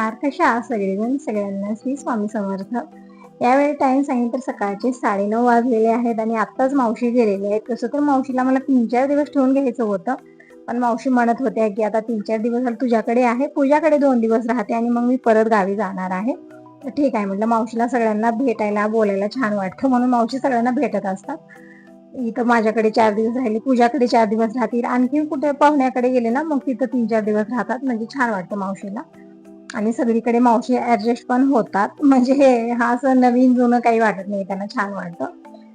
नमस्कार. कशा आहात सगळेजण? सगळ्यांना श्री स्वामी समर्थ. यावेळी टाइम सांगितलं तर सकाळचे 9:30 वाजलेले आहेत आणि आत्ताच मावशी गेलेली आहे. तसं तर मावशीला मला 3-4 दिवस ठेवून घ्यायचं होतं, पण मावशी म्हणत होत्या की आता 3-4 दिवस झाले तुझ्याकडे आहे, पूजाकडे 2 दिवस राहते आणि मग मी परत गावी जाणार आहे. तर ठीक आहे म्हटलं, मावशीला सगळ्यांना भेटायला बोलायला छान वाटतं म्हणून मावशी सगळ्यांना भेटत असतात. इथं माझ्याकडे 4 दिवस राहिले, पूजाकडे 4 दिवस राहतील, आणखी कुठे पाहुण्याकडे गेले ना मग तिथं 3-4 दिवस राहतात, म्हणजे छान वाटतं मावशीला. आणि सगळीकडे मावशी ऍडजस्ट पण होतात, म्हणजे हा असं नवीन जुनं काही वाटत नाही, त्यांना छान वाटतं.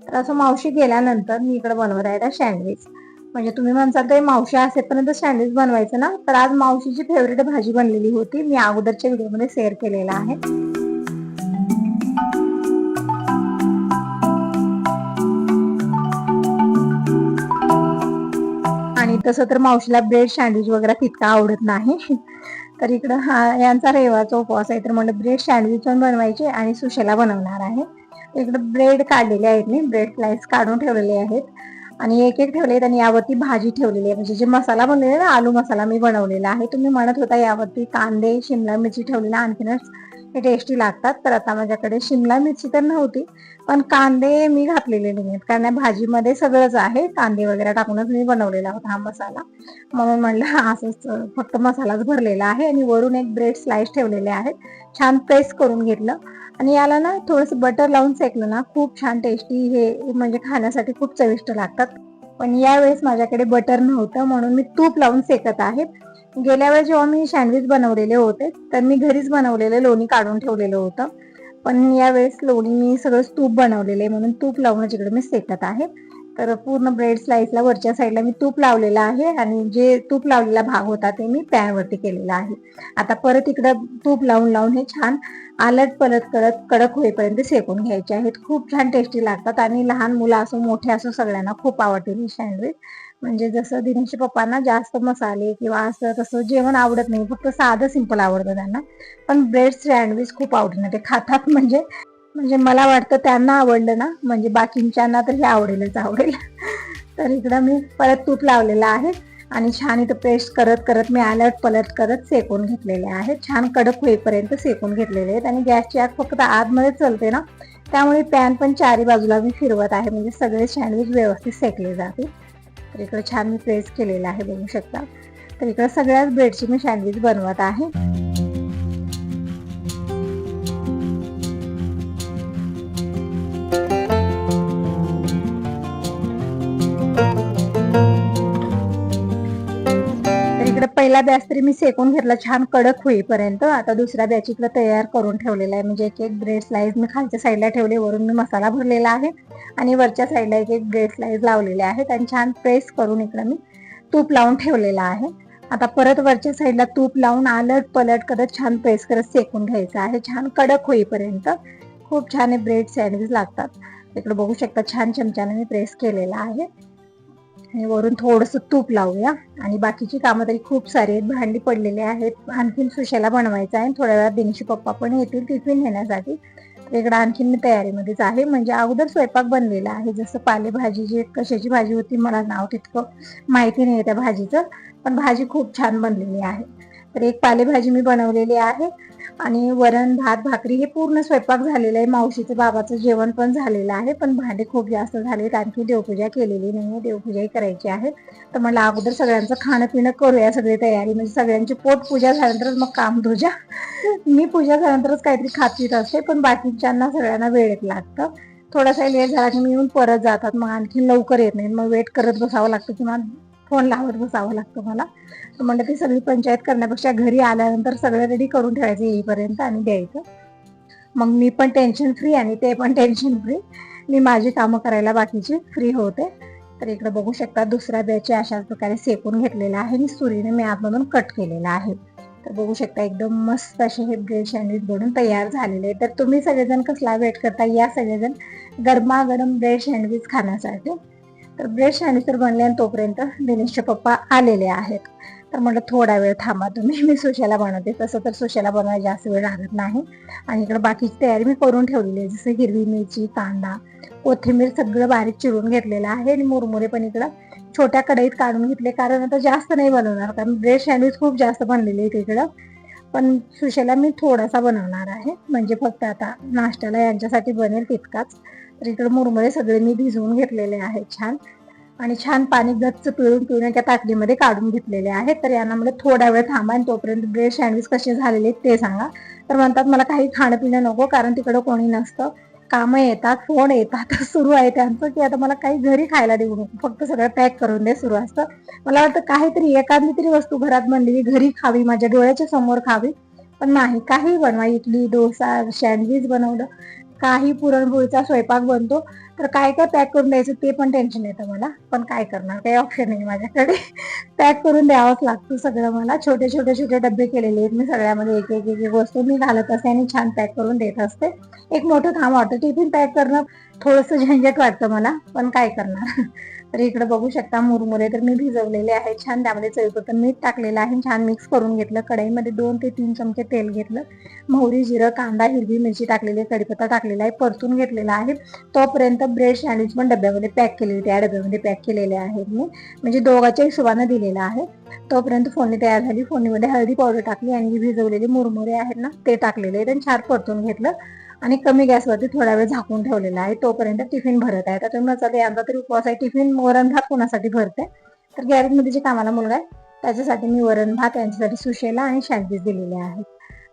तर असं मावशी गेल्यानंतर मी इकडे बनवत आहे सँडविच. म्हणजे तुम्ही म्हणसाल तर मावशी असेपर्यंत सँडविच बनवायचं ना, तर आज मावशीची फेवरेट भाजी बनलेली होती, मी अगोदरच्या व्हिडिओमध्ये शेअर केलेला आहे. आणि तसं तर मावशीला ब्रेड सँडविच वगैरे तितका आवडत नाही. तर इकडं यांचा रविवारचा उपवास आहे, तर म्हणलं ब्रेड सँडविच पण बनवायचे आणि सुशेला बनवणार आहे. इकडं ब्रेड काढलेले आहेत, मी ब्रेड स्लाइस काढून ठेवलेले आहेत आणि एक एक ठेवले आहेत आणि यावरती भाजी ठेवलेली आहे, म्हणजे जे मसाला बनवलेला ना, आलू मसाला मी बनवलेला आहे. तुम्ही म्हणत होता यावरती कांदे शिमला मिरची ठेवलेला, आणखीनच हे टेस्टी लागतात. तर आता माझ्याकडे शिमला मिरची तर नव्हती, पण कांदे मी घातलेले नाहीत, कारण भाजीमध्ये सगळंच आहे, कांदे वगैरे टाकूनच मी बनवलेला होता हा मसाला. म्हणून म्हणलं असंच फक्त मसालाच भरलेला आहे आणि वरून एक ब्रेड स्लाइस ठेवलेले आहेत. छान प्रेस करून घेतलं आणि याला ना थोडंसं बटर लावून सेकलं ना, खूप छान टेस्टी हे म्हणजे खाण्यासाठी खूप चविष्ट लागतात. पण यावेळेस माझ्याकडे बटर नव्हतं म्हणून मी तूप लावून सेकत आहे. गेल्या वेळेस जेव्हा मी सँडविच बनवलेले होते तर मी घरीच बनवलेले लोणी काढून ठेवलेलं होतं, पण यावेळेस लोणी मी सगळं तूप बनवलेलं आहे म्हणून तूप लावून इकडे मी सेकत आहे. तर पूर्ण ब्रेड स्लाइसला वरच्या साईडला मी तूप लावलेलं आहे आणि जे तूप लावलेला भाग होता ते मी पॅनवरती केलेला आहे. आता परत इकडं तूप लावून लावून हे छान आलट पलट करत कडक होईपर्यंत शेकून घ्यायचे आहेत. खूप छान टेस्टी लागतात आणि लहान मुलं असो मोठे असो सगळ्यांना खूप आवडतील ही सँडविच. म्हणजे जसं दिनेशच्या पप्पांना जास्त मसाले किंवा असं तसं जेवण आवडत नाही, फक्त साधं सिंपल आवडतं त्यांना, पण ब्रेड सँडविच खूप आवडीने ते खातात. म्हणजे म्हणजे मला वाटतं त्यांना आवडलं ना, म्हणजे बाकीच्यांना तर हे आवडेलच आवडेल. तर इकडं मी परत तूप लावलेलं आहे आणि छान इथं पेस्ट करत करत मी अलट पलट करत सेकून घेतलेले आहेत. छान कडक होईपर्यंत सेकून घेतलेले आहेत आणि गॅसची आग फक्त आतमध्ये चलते ना, त्यामुळे पॅन पण चारी बाजूला मी फिरवत आहे, म्हणजे सगळे सँडविच व्यवस्थित सेकले जातील. तर इकडे छान मी प्रेस केलेलं आहे, बघू शकता. तर इकडे सगळ्याच ब्रेडची मी सँडविच बनवत आहे. पहिला बॅच तरी मी सेकून घेतला छान कडक होईपर्यंत. आता दुसरा बॅच इकडे तयार करून ठेवलेला आहे, म्हणजे एक एक ब्रेड स्लाइस मी खालच्या साईडला ठेवले, वरून मी मसाला भरलेला आहे आणि वरच्या साईडला एक एक ब्रेड स्लाइस लावलेले आहेत आणि छान प्रेस करून इकडे मी तूप लावून ठेवलेला आहे. आता परत वरच्या साईडला तूप लावून आलट पलट करत छान प्रेस करत सेकून घ्यायचं आहे, छान कडक होईपर्यंत. खूप छान ब्रेड सँडविच लागतात. इकडे बघू शकता छान चमच्याने मी प्रेस केलेला आहे आणि वरून थोडंसं तूप लावूया. आणि बाकीची कामं तरी खूप सारी आहेत, भांडी पडलेले आहेत, आणखीन सुशेला बनवायचं आहे. थोड्या वेळात दिनेशचे पप्पा पण येतील टिफिन नेण्यासाठी. तर इकडं आणखीन मी तयारीमध्येच आहे, म्हणजे अगोदर स्वयंपाक बनलेला आहे. जसं पालेभाजी जी कशाची भाजी होती मला नाव तितकं माहिती नाही त्या भाजीचं, पण भाजी खूप छान बनलेली आहे. तर एक पालेभाजी मी बनवलेली आहे आणि वरण भात भाकरी हे पूर्ण स्वयंपाक झालेला आहे. मावशीचं बाबाचं जेवण पण झालेलं आहे, पण भांडे खूप जास्त झालेत, आणखी देवपूजा केलेली नाहीये, देवपूजाही करायची आहे. तर मला अगोदर सगळ्यांचं खाणं पिणं करूया, सगळी तयारी, म्हणजे सगळ्यांची पोट पूजा झाल्यानंतरच मग काम तुझ्या. मी पूजा झाल्यानंतरच काहीतरी खात असते, पण बाकीच्यांना सगळ्यांना वेळ लागतं. थोडासा लेट झाला की मी येऊन परत जातात, मग आणखी लवकर येत नाही, मग वेट करत बसावं लागतं किंवा फोन लावत बसावं लागतं मला. तर म्हणलं ती सगळी पंचायत करण्यापेक्षा घरी आल्यानंतर सगळं रेडी करून ठेवायचं येईपर्यंत आणि द्यायचं, मग मी पण टेन्शन फ्री आणि ते पण टेन्शन फ्री. मी माझी कामं करायला बाकीची फ्री होते. तर इकडे बघू शकता दुसऱ्या बॅच अशाच प्रकारे सेकून घेतलेला आहे आणि सुरीने मी आतमधून कट केलेला आहे. तर बघू शकता एकदम मस्त असे हे ब्रेड सँडविच बनून तयार झालेले आहे. तर तुम्ही सगळेजण कसला वेट करता, या सगळेजण गरमागरम ब्रेड सँडविच खाण्यासाठी. तर ब्रेड सँडविच तर बनले आणि तोपर्यंत दिनेशचे पप्पा आलेले आहेत. तर म्हटलं थोडा वेळ थांबा तुम्ही, मी सुशेला बनवते. तसं तर सुशेला बनवायला जास्त वेळ लागत नाही. आणि इकडे बाकीची तयारी मी करून ठेवलेली आहे, जसं हिरवी मिरची, कांदा, कोथिंबीर सगळं बारीक चिरून घेतलेलं आहे आणि मुरमुरे पण इकडं छोट्या कढईत काढून घेतले, कारण आता जास्त नाही बनवणार, कारण ब्रेड सँडविच खूप जास्त बनलेले आहेत इकडं. पण सुशेला मी थोडासा बनवणार आहे, म्हणजे फक्त आता नाश्त्याला यांच्यासाठी बनेल तितकाच. तर इकडे मुरमुरे सगळे मी भिजवून घेतलेले आहेत छान, आणि छान पाणी गच्च पिळून एका ताटलीमध्ये काढून घेतलेले आहे. तर यांना मला थोडा वेळ थांबा आणि तोपर्यंत ब्रेड सँडविच कसे झालेले ते सांगा. तर म्हणतात मला काही खाणं पिणं नको, कारण तिकडं कोणी नसतं, कामं येतात, फोन येतात, सुरू आहे त्यांचं की आता मला काही घरी खायला देऊ नको, फक्त सगळं पॅक करून दे, सुरू असतं. मला वाटतं काहीतरी एखादी तरी वस्तू घरात बनलेली घरी खावी, माझ्या डोळ्याच्या समोर खावी, पण नाही, काही बनवा, इडली डोसा सँडविच बनवलं, काही पुरणपोळीचा स्वयंपाक बनतो, तर काय काय पॅक करून द्यायचं ते पण टेन्शन येतं मला, पण काय करणार, काही ऑप्शन नाही माझ्याकडे. पॅक करून द्यावंच लागतं सगळं मला. छोटे छोटे छोटे डबे केलेले आहेत मी, सगळ्यामध्ये एक एक एक वस्तू मी घालत असते आणि छान पॅक करून देत असते. एक मोठं काम वाटतं, टिफिन पॅक करणं थोडंसं झंझट वाटतं मला, पण काय करणार. तर इकडे बघू शकता मुरमुरे तर मी भिजवलेले आहेत छान, त्यामध्ये चवीपुरतं मीठ टाकलेलं आहे, छान मिक्स करून घेतलं. कढईमध्ये 2 ते 3 चमचे तेल घेतलं, मोहरी जिरं कांदा हिरवी मिरची टाकलेली, कढीपत्ता टाकलेला आहे, परतून घेतलेला आहे. तोपर्यंत ब्रेड सँडविच पण डब्यामध्ये पॅक केलेले, त्या डब्यामध्ये पॅक केलेले आहेत मी, म्हणजे दोघांच्या हिशोबाने दिलेला आहे. तोपर्यंत फोडणी तयार झाली, फोडणीमध्ये हळदी पावडर टाकली आणि भिजवलेले मुरमुरे आहेत ना ते टाकलेले आहेत आणि छान परतून घेतलं आणि कमी गॅसवरती थोडा वेळ झाकून ठेवलेला आहे. तोपर्यंत टिफिन भरत आहे. तर तुम्ही म्हणाल यांचा तरी उपवास आहे, टिफिन वरण भात कोणासाठी भरते, तर गॅरेजमध्ये जे कामाला मुलगा आहे त्याच्यासाठी मी वरण भात, यांच्यासाठी सुशेला आणि सँडविच दिलेले आहेत.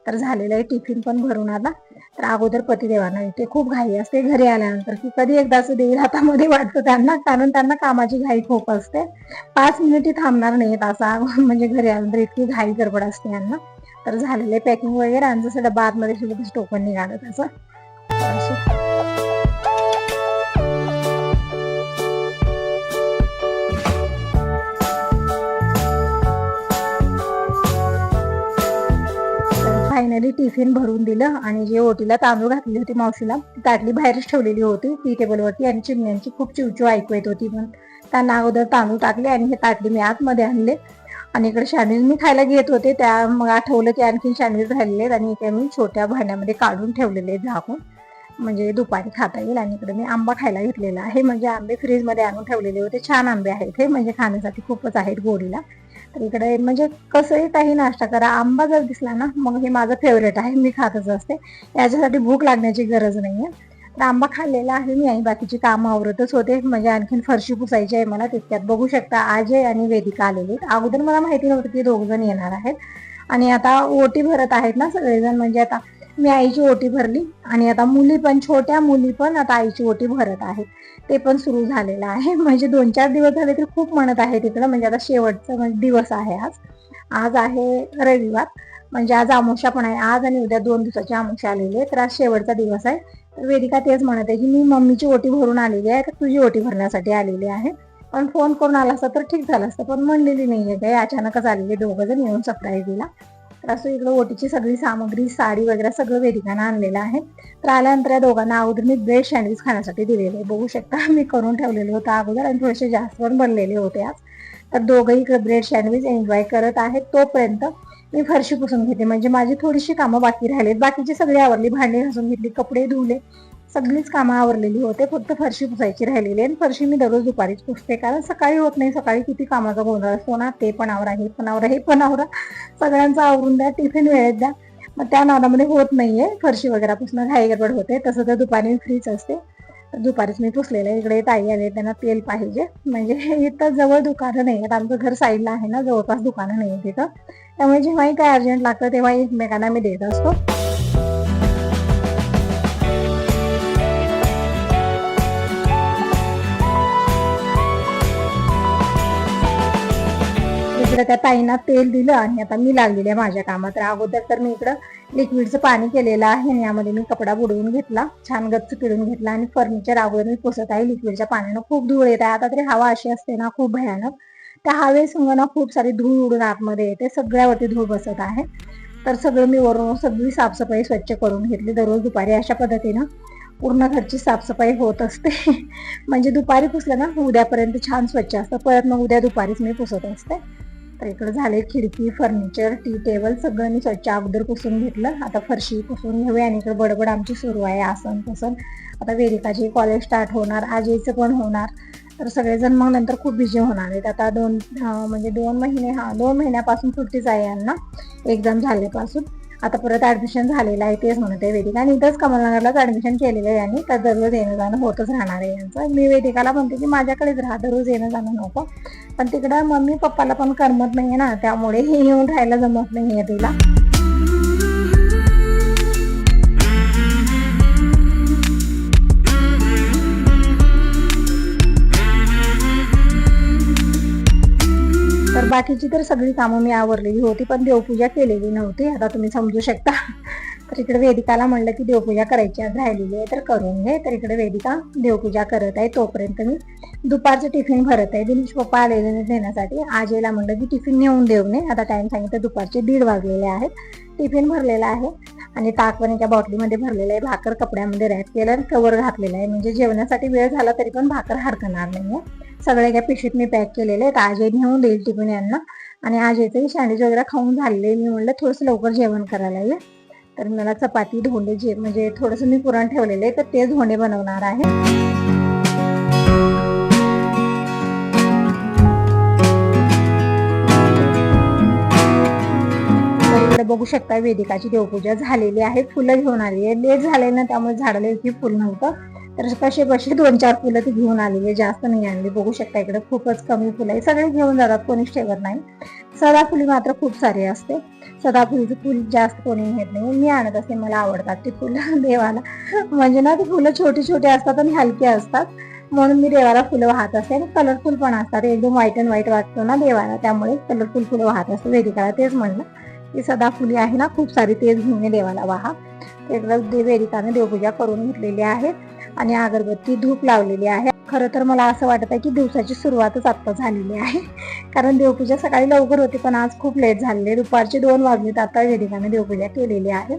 तर झालेलं आहे टिफिन पण भरून आला. तर अगोदर पतिदेवांना इथे खूप घाई असते घरी आल्यानंतर, की कधी एकदाच देईल हातामध्ये वाटतं त्यांना, कारण त्यांना कामाची घाई खूप असते, 5 मिनिटे थांबणार नाहीत असा, म्हणजे घरी आल्यानंतर इतकी घाई गडबड असते यांना. तर झालेले पॅकिंग वगैरे आणि जसं डबा आतमध्ये सुद्धा टोपण निघालं त्याचं. फायनली टिफिन भरून दिलं आणि जे ओटीला तांदूळ घातली होती मावशीला, ती ताटली बाहेरच ठेवलेली होती टी टेबलवरती आणि चिमण्यांची खूप चिवचिव ऐकू येत होती, पण त्यांना अगोदर तांदूळ टाकले आणि हे ताटली मी आतमध्ये आणले. आणि इकडे सँडविच मी खायला घेत होते, त्या मग आठवलं की आणखी सँडविच राहिलेले आहेत आणि इथे मी छोट्या भांड्यामध्ये काढून ठेवलेले झाकून, म्हणजे दुपारी खाता येईल. आणि इकडे मी आंबा खायला घेतलेला आहे, म्हणजे आंबे फ्रीजमध्ये आणून ठेवलेले होते, छान आंबे आहेत हे, म्हणजे खाण्यासाठी खूपच आहेत गोडीला. तर इकडे म्हणजे कसंही काही नाश्ता करा, आंबा जर दिसला ना मग हे माझं फेवरेट आहे, मी खातच असते, याच्यासाठी भूक लागण्याची गरज नाहीये. तर आंबा खाल्लेला आहे मी आणि बाकीची कामं आवरतच होते, म्हणजे आणखीन फरशी पुसायची आहे मला. तितक्यात बघू शकता अजय आणि वेदिका आलेले. अगोदर मला माहिती नव्हतं की 2 जण येणार आहेत, आणि आता ओटी भरत आहेत ना सगळेजण, म्हणजे आता मी आईची ओटी भरली आणि आता मुली पण, छोट्या मुली पण आता आईची ओटी भरत आहेत, ते पण सुरू झालेलं आहे. म्हणजे 2-4 दिवस झाले तरी खूप म्हणत आहे तिकडं, म्हणजे आता शेवटचा दिवस आहे आज. आज आहे रविवार, म्हणजे आज अमावस्या पण आहे, आज आणि उद्या 2 दिवसाची अमावस्या आलेली आहे, तर आज शेवटचा दिवस आहे. तर वेदिका तेच म्हणत आहे की मी मम्मीची ओटी भरून आलेली आहे, तर तुझी ओटी भरण्यासाठी आलेली आहे, पण फोन करून आला असता तर ठीक झालं असतं, पण म्हणलेली नाहीये काही, अचानकच आलेले 2 जण येऊन सरप्राईज दिला. तर असं इकडं ओटीची सगळी सामग्री, साडी वगैरे सगळं वेदिकानं आणलेलं आहे. तर आल्यानंतर या दोघांना अगोदर मी ब्रेड सँडविच खाण्यासाठी दिलेले आहे, बघू शकता मी करून ठेवलेलं होतं अगोदर आणि थोडेसे जास्त पण बनलेले होते आज. तर दोघंही इकडे ब्रेड सँडविच एन्जॉय करत आहेत. तोपर्यंत मी फरशी पुसून घेते, म्हणजे माझी थोडीशी कामं बाकी राहिलीत, बाकीची सगळी आवरली, भांडी घासून घेतली, कपडे धुवले, सगळीच कामं आवरलेली होते, फक्त फरशी पुसायची राहिलेली. आणि फरशी मी दररोज दुपारीच पुसते, कारण सकाळी होत नाही, सकाळी किती कामाचा गोंधळ असतो ना, ते पण आवरा, हे पण आवरा, हे पण आवरा, सगळ्यांचं आवरून द्या, टिफिन वेळेत द्या, मग त्या नादामध्ये होत नाहीये फरशी वगैरे पुसणं, घाई गडबड होते. तसं तर दुपारी फ्रीच असते, तर दुपारीच मी पुसलेलं. इकडे ताई आले, त्यांना तेल पाहिजे, म्हणजे इथं जवळ दुकानं नाही आहेत, आमचं घर साईडला आहे ना, जवळपास दुकानं नाही आहेत तिथं, त्यामुळे जेव्हाही काय अर्जंट लागतं तेव्हा एकमेकांना मी देत असतो. इकडे त्या ताईंना तेल दिलं आणि आता मी लागलेली आहे माझ्या कामात. तर अगोदर तर मी इकडं लिक्विडचं पाणी केलेलं आहे आणि यामध्ये मी कपडा बुडवून घेतला, छान गच्च पिळून घेतला आणि फर्निचर अगोदर मी पुसत आहे. लिक्विडच्या पाण्यानं खूप धूळ येत आहे, आता तरी हवा अशी असते ना खूप भयानक, त्या हवेसंग ना खूप सारी धूळ उडून आतमध्ये येते, सगळ्यावरती धूळ बसत आहे. तर सगळं मी वरून सगळी साफसफाई स्वच्छ करून घेतली. दररोज दुपारी अशा पद्धतीनं पूर्ण घरची साफसफाई होत असते. म्हणजे दुपारी पुसलं ना उद्यापर्यंत छान स्वच्छ असतं, परत मग उद्या दुपारीच मी पुसत असते. तर इकडे झाले खिडकी, फर्निचर, टी टेबल सगळं मी स्वच्छ अगोदर पुसून घेतलं. आता फरशी पुसून घेऊया. आणि इकडे बडबड आमची सुरू आहे, आसन तसं. आता वेदिकाची कॉलेज स्टार्ट होणार, आजीचं पण होणार, तर सगळेजण मग नंतर खूप बिझी होणार आहेत. आता 2 महिने 2 महिन्यापासून सुट्टीच आहे यांना एक्झाम झाल्यापासून. आता परत ऍडमिशन झालेलं आहे तेच म्हणत आहे वेदिका. आणि इथंच कमलनगरलाच ऍडमिशन केलेलं आहे यांनी, तर दररोज येणं जाणं होतच राहणार आहे यांचं. मी वेदिकाला म्हणते की माझ्याकडेच राहा, दररोज येणं जाणं नको. पण तिकडं मम्मी पप्पाला पण करमत नाहीये ना, त्यामुळे हे येऊन राहायला जमत नाहीये तिला. तर बाकीची तर सगळी कामं मी आवरलेली होती, पण देवपूजा केलेली नव्हती. आता तुम्ही समजू शकता. तर इकडे वेदिकाला म्हणलं की देवपूजा करायची आज राहिलेली आहे तर करून घे. तर इकडे वेदिका देवपूजा करत आहे. तोपर्यंत मी दुपारचं टिफिन भरत आहे. दिनेश पप्पा आलेले नेण्यासाठी. आजीला म्हणलं की टिफिन नेऊन देऊ नये. आता टाइम सांगितलं दुपारचे 1:30 वाजलेले आहेत. टिफिन भरलेला आहे आणि ताक पण एका बॉटलीमध्ये भरलेलं आहे. भाकर कपड्यामध्ये रॅप केलं आणि कवर घातलेलं आहे, म्हणजे जेवणासाठी वेळ झाला तरी पण भाकर हरकणार नाहीये. सगळे एका पिशवीत मी पॅक केलेले आहेत. आजी नेऊन देईल टिफिन यांना. आणि आजीचंही सँडविच वगैरे खाऊन झालेले. मी म्हणलं थोडंसं लवकर जेवण करायला ये. तर मला चपाती धोंडे म्हणजे थोडंसं मी पुरण ठेवलेले तर ते धोंडे बनवणार आहे. बघू शकता वेदिकाची देवपूजा झालेली आहे. फुलं घेऊन आली आहे. लेट झाले ना, त्यामुळे झाडाला एकही फुल नव्हतं. तर कसे 2-4 फुलं ती घेऊन आलेली आहे, जास्त नाही आणली. बघू शकता इकडे खूपच कमी फुलं आहे. सगळे घेऊन जातात, कोणीच ठेवत नाही. सदाफुली मात्र खूप सारी असते. सदाफुलीचं फुल जास्त कोणी घेत नाही, मी आणत असते. मला आवडतात ती फुलं देवाला. म्हणजे ना ती फुलं छोटी छोटी असतात आणि हलकी असतात, म्हणून मी देवाला फुलं वाहत असते. आणि कलरफुल पण असतात, एकदम व्हाईट अँड व्हाईट वाटतो ना देवाला, त्यामुळे कलरफुल फुलं वाहत असते. वेदिकाला तेच म्हणलं की सदाफुली आहे ना खूप सारी, तेच घेऊन देवाला वाहा. एकदम वेदिकाने देवपूजा करून घेतलेली आहे आणि अगरबत्ती धूप लावलेली आहे. खरं तर मला असं वाटत आहे की दिवसाची सुरुवातच आत्ता झालेली आहे, कारण देवपूजा सकाळी लवकर होती पण आज खूप लेट झालेली. दुपारचे 2 वाजलेत, आता वेदिकाने देवपूजा केलेली आहे.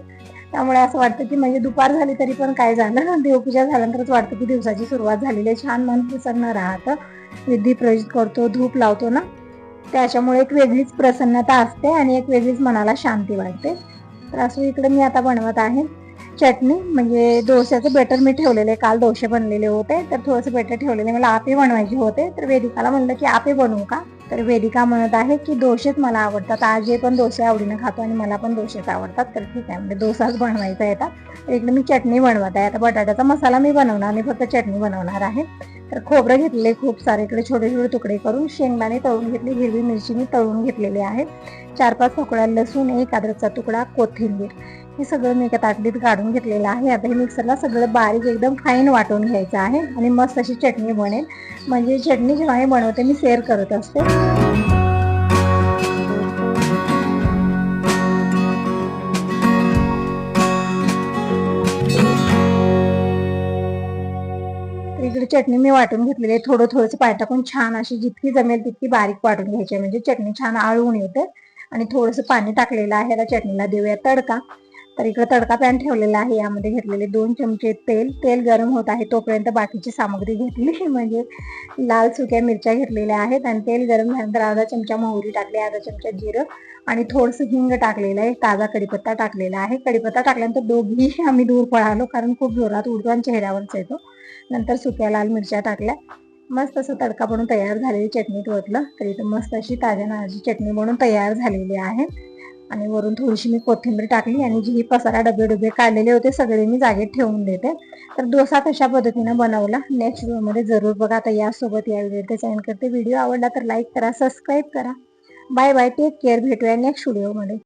त्यामुळे असं वाटतं की म्हणजे दुपार झाली तरी पण काय झालं, देवपूजा झाल्यानंतरच वाटतं की दिवसाची सुरुवात झालेली आहे. छान मन प्रसन्न राहतं. विधी प्रज्वलित करतो, धूप लावतो ना, त्याच्यामुळे एक वेगळीच प्रसन्नता असते आणि एक वेगळीच मनाला शांती वाटते. तर असं इकडे मी आता बनवत आहे चटणी, म्हणजे डोश्याचं बेटर मी ठेवलेले. काल डोसे बनलेले होते तर थोडंसं बेटर ठेवलेले. मला आपे बनवायचे होते, तर वेदिकाला म्हणलं की आपे बनवू का. तर वेदिका म्हणत आहे की डोसेच मला आवडतात. आज पण डोसे आवडीनं खातो आणि मला पण डोसेच आवडतात. तर ठीक आहे, म्हणजे डोसाच बनवायचा आहे. आता इकडे मी चटणी बनवत आहे. आता बटाट्याचा मसाला मी बनवणार नाही, फक्त चटणी बनवणार आहे. तर खोबरं घेतले खूप सारे, इकडे छोटे छोटे तुकडे करून. शेंगदाणे तळून घेतले, हिरवी मिरची मी तळून घेतलेली आहे. 4-5 तुकड्या लसूण, 1 अद्रकचा तुकडा, कोथिंबीर, हे सगळं मी एका ताटलीत काढून घेतलेलं आहे. आता हे मिक्सरला सगळं बारीक एकदम फाईन वाटून घ्यायचं आहे आणि मस्त अशी चटणी बनेल. म्हणजे चटणी जेव्हा हे बनवते मी शेअर करत असते. इकडे चटणी मी वाटून घेतलेली आहे. थोडंसं पाणी टाकून छान अशी जितकी जमेल तितकी बारीक वाटून घ्यायची, म्हणजे चटणी छान आळून येते. आणि थोडंसं पाणी टाकलेलं आहे. आता चटणीला देऊया तडका. तर इकडे तडका पॅन ठेवलेला आहे. यामध्ये घेतलेले 2 चमचे तेल गरम होत आहे तोपर्यंत बाकीची सामग्री घेतली. म्हणजे लाल सुक्या मिरच्या घेतलेल्या आहेत आणि तेल गरम झाल्यानंतर अर्धा चमचा मोहरी टाकली, अर्धा चमचा जिरं आणि थोडंसं हिंग टाकलेलं आहे. ताजा कढीपत्ता टाकलेला आहे. कढीपत्ता टाकल्यानंतर दोघीही आम्ही दूर पळालो, कारण खूप जोरात उडतो आणि चेहऱ्यावरच येतो. नंतर सुक्या लाल मिरच्या टाकल्या. मस्त असं तडका बनवून तयार झालेली चटणीत ओतलं. तर इथं मस्त अशी ताज्या नारळाची चटणी बनवून तयार झालेली आहे. आणि वरून थोडीशी मी कोथिंबीर टाकली आणि जी पसारा डबे काढलेले होते सगळे मी जागेत ठेवून देते. तर डोसा कशा पद्धतीने बनवला नेक्स्ट व्हिडिओमध्ये जरूर बघा. आता यासोबत या व्हिडिओ सेंड करते. व्हिडिओ आवडला तर लाईक करा, सबस्क्राईब करा. Bye bye, take care. भेटूया नेक्स्ट व्हिडिओमध्ये.